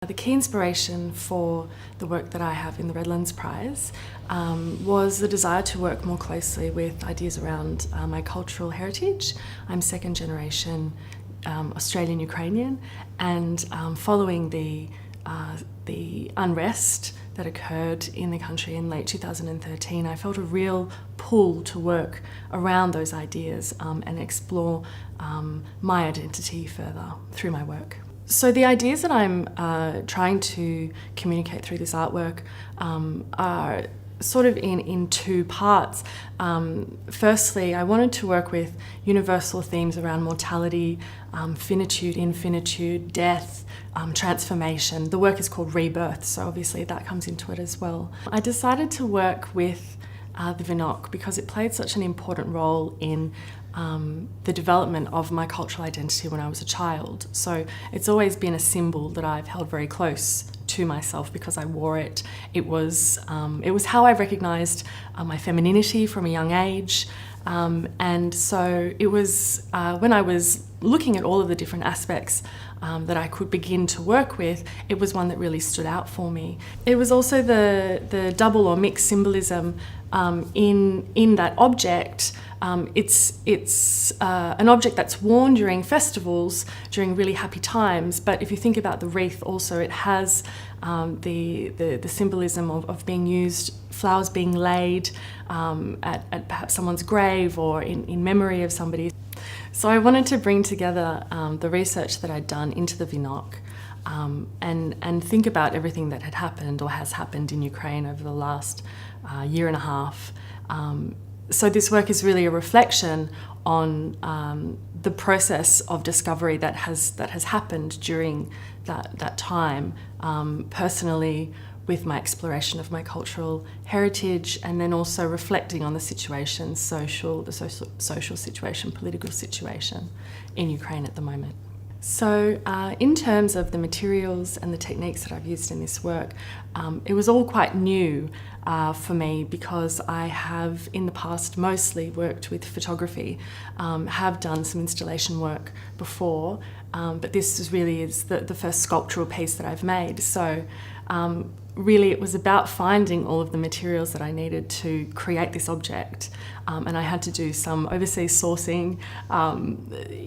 The key inspiration for the work that I have in the Redlands Prize was the desire to work more closely with ideas around my cultural heritage. I'm second generation Australian Ukrainian, and following the unrest that occurred in the country in late 2013, I felt a real pull to work around those ideas and explore my identity further through my work. So the ideas that I'm trying to communicate through this artwork are sort of in two parts. Firstly, I wanted to work with universal themes around mortality, finitude, infinitude, death, transformation. The work is called Rebirth, so obviously that comes into it as well. I decided to work with the Vinok because it played such an important role in the development of my cultural identity when I was a child. So it's always been a symbol that I've held very close to myself because I wore it. It was how I recognised my femininity from a young age. And so it was when I was looking at all of the different aspects that I could begin to work with, it was one that really stood out for me. It was also the double or mixed symbolism in that object. It's an object that's worn during festivals, during really happy times, but if you think about the wreath also, it has the symbolism of being used, flowers being laid at perhaps someone's grave or in memory of somebody. So I wanted to bring together the research that I'd done into the Vinok and think about everything that had happened or has happened in Ukraine over the last year and a half. So this work is really a reflection on the process of discovery that has happened during that time, personally, with my exploration of my cultural heritage, and then also reflecting on the situation, the social situation, political situation in Ukraine at the moment. So in terms of the materials and the techniques that I've used in this work, it was all quite new for me because I have in the past mostly worked with photography, have done some installation work before, but this is the first sculptural piece that I've made. So really it was about finding all of the materials that I needed to create this object, and I had to do some overseas sourcing,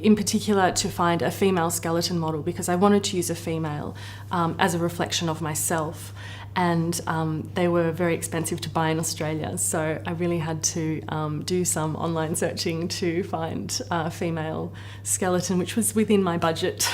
in particular to find a female skeleton model because I wanted to use a female as a reflection of myself, and they were very expensive to buy in Australia, so I really had to do some online searching to find a female skeleton, which was within my budget.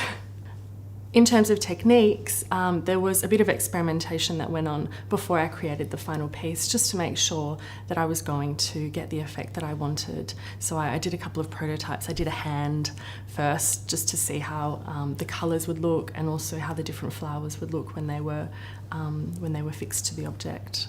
In terms of techniques, there was a bit of experimentation that went on before I created the final piece, just to make sure that I was going to get the effect that I wanted. So I did a couple of prototypes. I did a hand first, just to see how the colours would look, and also how the different flowers would look when they were fixed to the object.